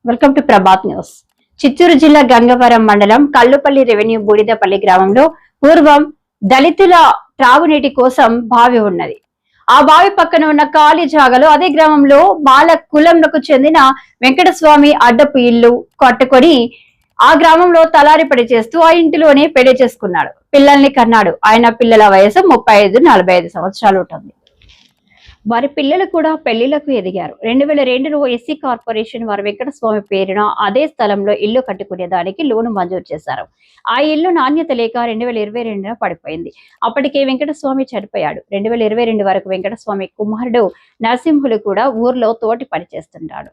Welcome to Prabhat news. Chittoor జిల్లా గంగవరం మండలం Kallupalli revenue బూడిదపల్లి గ్రామంలో పూర్వం దళితుల త్రాగునీటి కోసం బావి ఉన్నది. ఆ బావి పక్కన ఉన్న ఖాళీ జాగలో అదే గ్రామంలో బాల కులంకు చెందిన వెంకటస్వామి అడ్డపు ఇల్లు కట్టుకొని ఆ గ్రామంలో తలారి పడి చేస్తూ ఆ ఇంటిలోనే పెళ్లి చేసుకున్నాడు. పిల్లల్ని కన్నాడు. ఆయన పిల్లల వయసు 35-45 సంవత్సరాలు ఉంటుంది. వారి పిల్లలు కూడా పెళ్లిళ్లకు ఎదిగారు. 2002లో ఎస్సీ కార్పొరేషన్ వారు వెంకటస్వామి పేరున అదే స్థలంలో ఇల్లు కట్టుకునేదానికి లోను మంజూరు చేశారు. ఆ ఇల్లు నాణ్యత లేక 2022 పడిపోయింది. అప్పటికే వెంకటస్వామి చనిపోయాడు. 2022 వరకు వెంకటస్వామి కుమారుడు నరసింహులు కూడా ఊర్లో తోటి పని చేస్తున్నాడు.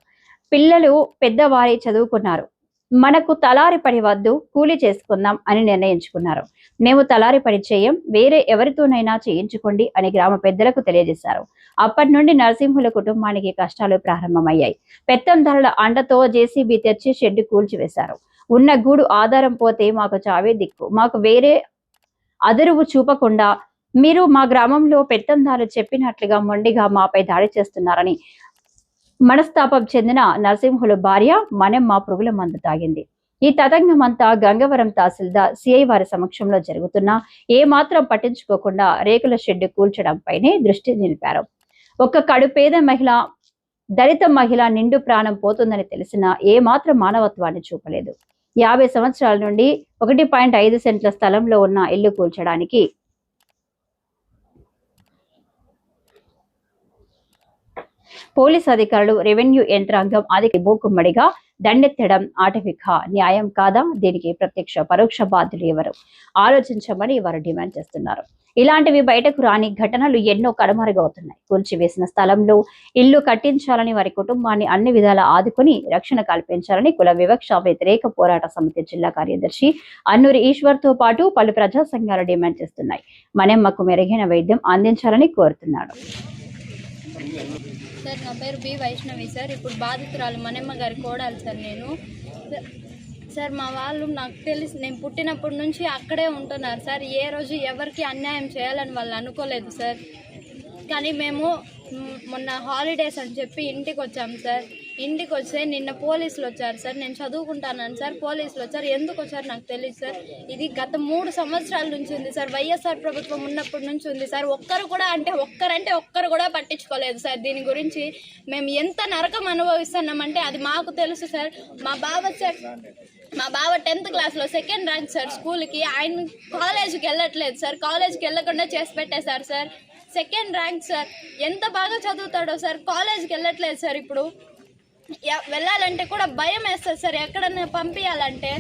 పిల్లలు పెద్దవారి చదువుకున్నారు. మనకు తలారి పని వద్దు, కూలి చేసుకుందాం అని నిర్ణయించుకున్నారు. మేము తలారి పని చేయం, వేరే ఎవరితోనైనా చేయించుకోండి అని గ్రామ పెద్దలకు తెలియజేశారు. అప్పటి నుండి నరసింహుల కుటుంబానికి కష్టాలు ప్రారంభమయ్యాయి. పెత్తందారుల అండతో జేసీబీ తెచ్చి షెడ్డు కూల్చివేశారు. ఉన్న గూడు ఆధారం పోతే మాకు చావే దిక్కు. మాకు వేరే అదురువు చూపకుండా మీరు మా గ్రామంలో పెత్తందారులు చెప్పినట్లుగా మొండిగా మాపై దాడి చేస్తున్నారని మనస్తాపం చెందిన నరసింహుల భార్య మనెమ్మ పురుగుల మందు తాగింది. ఈ తతంగమంతా గంగవరం తహసీల్దార్ సిఐ వారి సమక్షంలో జరుగుతున్నా ఏమాత్రం పట్టించుకోకుండా రేకుల షెడ్డు కూల్చడంపైనే దృష్టి నిలిపారు. ఒక కడుపేద మహిళ, దళిత మహిళ నిండు ప్రాణం పోతుందని తెలిసినా ఏమాత్రం మానవత్వాన్ని చూపలేదు. 50 సంవత్సరాల నుండి 1.5 సెంట్ల స్థలంలో ఉన్న ఇల్లు కూల్చడానికి పోలీస్ అధికారులు, రెవెన్యూ యంత్రాంగం అధిక మూకుమ్మడిగా దండెత్తడం ఆటవిక న్యాయం కాదా? దీనికి ప్రత్యక్ష పరోక్ష బాధ్యులు ఎవరు? ఆలోచించమని వారు డిమాండ్ చేస్తున్నారు. ఇలాంటివి బయటకు రాని ఘటనలు ఎన్నో కనుమరుగవుతున్నాయి. కూల్చివేసిన స్థలంలో ఇల్లు కట్టించాలని, వారి కుటుంబాన్ని అన్ని విధాలా ఆదుకుని రక్షణ కల్పించాలని కుల వివక్ష వ్యతిరేక పోరాట సమితి జిల్లా కార్యదర్శి అన్నూరి ఈశ్వర్తో పాటు పలు ప్రజా సంఘాలు డిమాండ్ చేస్తున్నాయి. మనెమ్మకు మెరుగైన వైద్యం అందించాలని కోరుతున్నాడు. సార్, నా పేరు బి వైష్ణవి సార్. ఇప్పుడు బాధితురాలు మనెమ్మ గారి కోడాలి సార్. నేను సార్, మా వాళ్ళు నాకు తెలిసి నేను పుట్టినప్పటి నుంచి అక్కడే ఉంటున్నారు సార్. ఏ రోజు ఎవరికి అన్యాయం చేయాలని వాళ్ళు అనుకోలేదు సార్. కానీ మేము మొన్న హాలిడేస్ అని చెప్పి ఇంటికి వచ్చాము సార్. ఇంటికి వస్తే నిన్న పోలీసులు వచ్చారు సార్. నేను చదువుకుంటాను సార్. పోలీసులు వచ్చారు. ఎందుకు వచ్చారు నాకు తెలియదు సార్. ఇది గత 3 సంవత్సరాల నుంచి ఉంది సార్. వైఎస్ఆర్ ప్రభుత్వం ఉన్నప్పటి నుంచి ఉంది సార్. ఒక్కరు కూడా పట్టించుకోలేదు సార్. దీని గురించి మేము ఎంత నరకం అనుభవిస్తున్నామంటే అది మాకు తెలుసు సార్. మా బావ 10th క్లాస్లో 2nd ర్యాంక్ సార్ స్కూల్కి. ఆయన కాలేజీకి వెళ్ళట్లేదు సార్. కాలేజీకి వెళ్ళకుండా చేసి పెట్టేశారు సార్. 2nd rank sir. ఎంత బాగా చదువుతాడో సార్. కాలేజీకి వెళ్ళట్లేదు సార్. ఇప్పుడు వెళ్ళాలంటే కూడా భయం వేస్తుంది సార్. ఎక్కడన్నా పంపించాలంటే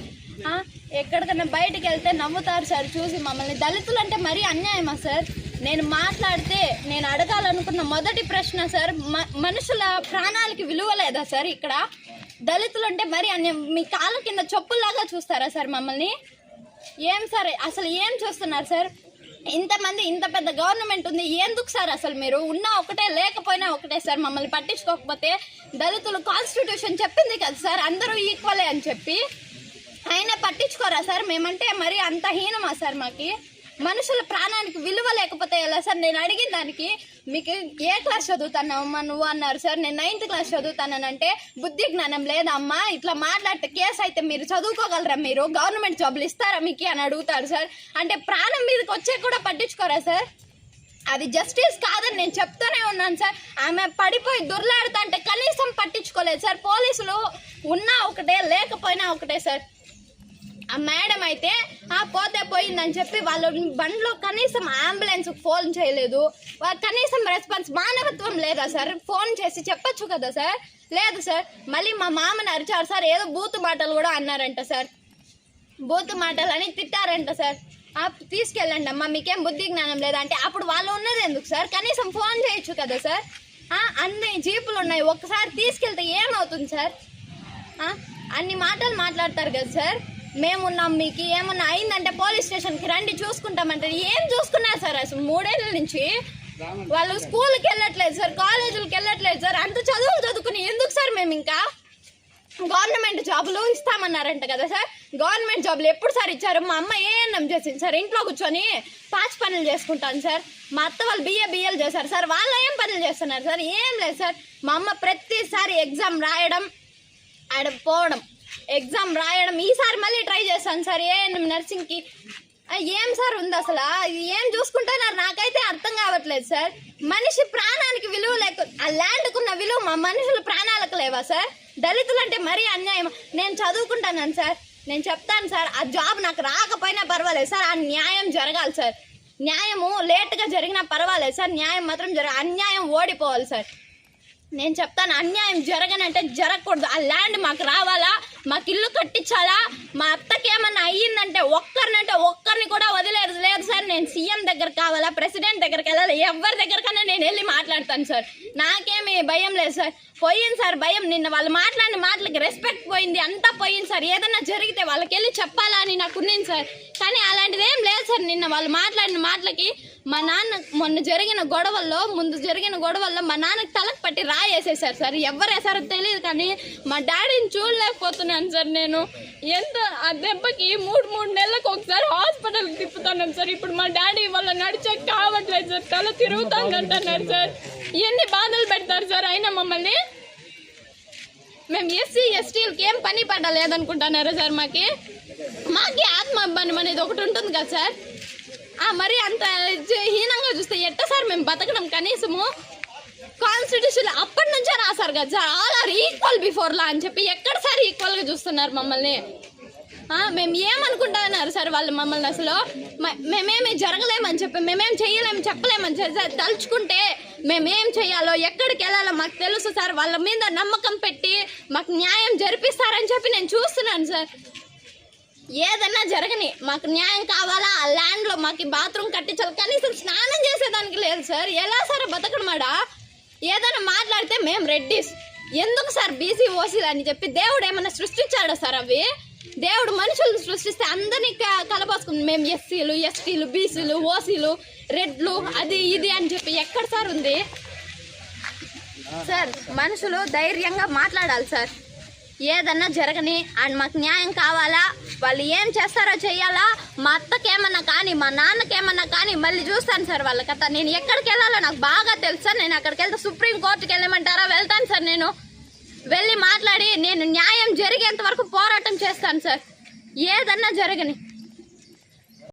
ఎక్కడికన్నా బయటికి వెళ్తే నవ్వుతారు సార్ చూసి మమ్మల్ని. దళితులు అంటే మరీ అన్యాయమా సార్? నేను మాట్లాడితే నేను అడగాలనుకున్న మొదటి ప్రశ్న సార్, మనుషుల ప్రాణాలకి విలువ లేదా సార్? ఇక్కడ దళితులు అంటే మరీ అన్యాయం. మీ కాళ్ళ కింద చెప్పుల్లాగా చూస్తారా సార్ మమ్మల్ని? ఏం సార్ అసలు ఏం చూస్తున్నారు సార్? ఇంతమంది, ఇంత పెద్ద గవర్నమెంట్ ఉంది, ఎందుకు సార్ అసలు మీరు ఉన్నా ఒకటే లేకపోయినా ఒకటే సార్? మమ్మల్ని పట్టించుకోకపోతే దళితులు కాన్స్టిట్యూషన్ చెప్పింది కదా సార్ అందరూ ఈక్వలే అని చెప్పి, అయినా పట్టించుకోరా సార్? మేమంటే మరి అంత హీనమా సార్? మాకి మనుషుల ప్రాణానికి విలువ లేకపోతే ఎలా సార్? నేను అడిగిన దానికి మీకు ఏ క్లాస్ చదువుతానమ్మా నువ్వు అన్నారు సార్. నేను 9th క్లాస్ చదువుతానంటే బుద్ధి జ్ఞానం లేదా అమ్మా? ఇట్లా మాట్లాడితే కేసు అయితే మీరు చదువుకోగలరా? మీరు గవర్నమెంట్ జాబులు ఇస్తారా మీకు అని అడుగుతారు సార్. అంటే ప్రాణం మీదకి వచ్చే కూడా పట్టించుకోరా సార్? అది జస్టిస్ కాదని నేను చెప్తూనే ఉన్నాను సార్. ఆమె పడిపోయి దొర్లాడుతా అంటే కనీసం పట్టించుకోలేదు సార్. పోలీసులు ఉన్నా ఒకటే లేకపోయినా ఒకటే సార్. ఆ మేడం అయితే పోతే పోయిందని చెప్పి వాళ్ళ బండ్లో కనీసం అంబులెన్స్ ఫోన్ చేయలేదు. కనీసం రెస్పాన్స్, మానవత్వం లేదా సార్? ఫోన్ చేసి చెప్పచ్చు కదా సార్? లేదు సార్. మళ్ళీ మా మామని అరిచారు సార్. ఏదో బూతు మాటలు కూడా అన్నారంట సార్. బూతు మాటలు అని తిట్టారంట సార్. తీసుకెళ్ళండి అమ్మా, మీకేం బుద్ధి జ్ఞానం లేదంటే అప్పుడు వాళ్ళు ఉన్నది ఎందుకు సార్? కనీసం ఫోన్ చేయొచ్చు కదా సార్? అన్ని జీపులు ఉన్నాయి, ఒక్కసారి తీసుకెళ్తే ఏమవుతుంది సార్? అన్ని మాటలు మాట్లాడతారు కదా సార్. మేమున్నాం, మీకు ఏమన్నా అయిందంటే పోలీస్ స్టేషన్కి రండి చూసుకుంటామంటే ఏం చూసుకున్నారు సార్? అసలు 3 ఏళ్ళ నుంచి వాళ్ళు స్కూల్కి వెళ్ళట్లేదు సార్, కాలేజీలకు వెళ్ళట్లేదు సార్. అంత చదువుకుని ఎందుకు సార్? మేము ఇంకా గవర్నమెంట్ జాబులు ఇస్తామన్నారంట కదా సార్. గవర్నమెంట్ జాబులు ఎప్పుడు సార్ ఇచ్చారు? మా అమ్మ ఏఎన్ఎం చేసింది సార్. ఇంట్లో కూర్చొని పాచి పనులు చేసుకుంటాను సార్. మా అత్త వాళ్ళు బిఏలు చేశారు సార్. వాళ్ళు ఏం పనులు చేస్తున్నారు సార్? ఏం లేదు సార్. మా అమ్మ ప్రతిసారి ఎగ్జామ్ రాయడం, ఆడ పోవడం, ఎగ్జామ్ రాయడం. ఈసారి మళ్ళీ ట్రై చేస్తాను సార్ ఏఎన్ఎం నర్సింగ్కి. ఏం సార్ ఉంది అసలు, ఏం చూసుకుంటున్నారు నాకైతే అర్థం కావట్లేదు సార్. మనిషి ప్రాణానికి విలువ లేక, ఆ ల్యాండ్కున్న విలువ మా మనుషుల ప్రాణాలకు లేవా సార్? దళితులు అంటే మరీ అన్యాయం. నేను చదువుకుంటాను సార్, నేను చెప్తాను సార్, ఆ జాబ్ నాకు రాకపోయినా పర్వాలేదు సార్, ఆ న్యాయం జరగాలి సార్. న్యాయము లేట్గా జరిగినా పర్వాలేదు సార్, న్యాయం మాత్రం అన్యాయం ఓడిపోవాలి సార్. నేను చెప్తాను, అన్యాయం జరగనంటే జరగకూడదు. ఆ ల్యాండ్ మాకు రావాలా, మాకు ఇల్లు కట్టించాలా. మా అత్తకి ఏమన్నా అయ్యిందంటే ఒక్కరిని కూడా వదిలేదు లేదు సార్. నేను సీఎం దగ్గర కావాలా, ప్రెసిడెంట్ దగ్గరికి వెళ్ళాలి, ఎవరి దగ్గరకన్నా నేను వెళ్ళి మాట్లాడతాను సార్. నాకేమి భయం లేదు సార్. పోయింది సార్ భయం, నిన్న వాళ్ళు మాట్లాడిన మాటలకి రెస్పెక్ట్ పోయింది, అంతా పోయింది సార్. ఏదన్నా జరిగితే వాళ్ళకి వెళ్ళి చెప్పాలా అని నాకు ఉన్నింది సార్. కానీ అలాంటిది ఏం లేదు సార్. నిన్న వాళ్ళు మాట్లాడిన మాటలకి మా నాన్న ముందు జరిగిన గొడవల్లో మా నాన్నకి తలకు పట్టి రాయేసేసారు సార్. ఎవరు వేసారో తెలియదు కానీ మా డాడీని చూడలేకపోతున్నాను సార్. నేను ఎంత ఆ దెబ్బకి మూడు నెలలకు ఒకసారి హాస్పిటల్కి తిప్పుతున్నాను సార్. ఇప్పుడు మా డాడీ వల్ల నడిచే కావట్లేదు సార్, తల తిరుగుతానంటున్నారు సార్. ఎన్ని బాధలు పెడతారు సార్ అయినా మమ్మల్ని. మేము ఎస్సీ ఎస్టీలకి ఏం పని పడలేదనుకుంటున్నారా సార్? మాకి ఆత్మాభిమానం అనేది ఒకటి ఉంటుంది కదా సార్. మరి అంత హీనంగా చూస్తే ఎట్ట సార్ మేము బతకడం? కనీసము కాన్స్టిట్యూషన్ అప్పటి నుంచే రాశారు కదా sir, all are equal before law అని చెప్పి. ఎక్కడ సార్ ఈక్వల్గా చూస్తున్నారు మమ్మల్ని? మేము ఏమనుకుంటున్నారు సార్ వాళ్ళు మమ్మల్ని? అసలు మేమేమి జరగలేమని చెప్పి, మేమేం చెయ్యలేము చెప్పలేమని చెప్పి, తలుచుకుంటే మేమేం చెయ్యాలో ఎక్కడికి వెళ్ళాలో మాకు తెలుసు సార్. వాళ్ళ మీద నమ్మకం పెట్టి మాకు న్యాయం జరిపిస్తారని చెప్పి నేను చూస్తున్నాను సార్. ఏదన్నా జరగని, మాకు న్యాయం కావాలా, ఆ ల్యాండ్లో మాకు బాత్రూమ్ కట్టించాలి, కనీసం స్నానం చేసేదానికి లేదు సార్. ఎలా సార్ బతకడమాడా? ఏదైనా మాట్లాడితే మేము రెడ్డిస్, ఎందుకు సార్ బీసీ ఓసీలు అని చెప్పి దేవుడు ఏమన్నా సృష్టించాడా సార్? అవి దేవుడు మనుషులను సృష్టిస్తే అందరినీ కలబోసుకుంది. మేము ఎస్సీలు ఎస్టీలు బీసీలు ఓసీలు రెడ్లు అది ఇది అని చెప్పి ఎక్కడ సార్ ఉంది సార్? మనుషులు ధైర్యంగా మాట్లాడాలి సార్. ఏదన్నా జరగని అండ్ మాకు న్యాయం కావాలా, వాళ్ళు ఏం చేస్తారో చెయ్యాలా. మా అత్తకేమన్నా కానీ మా నాన్నకేమన్నా కానీ మళ్ళీ చూస్తాను సార్ వాళ్ళ కథ. నేను ఎక్కడికి వెళ్ళాలో నాకు బాగా తెలుసు సార్. నేను అక్కడికి వెళ్తే సుప్రీంకోర్టుకి వెళ్ళమంటారా? వెళ్తాను సార్. నేను వెళ్ళి మాట్లాడి నేను న్యాయం జరిగేంత వరకు పోరాటం చేస్తాను సార్. ఏదన్నా జరగని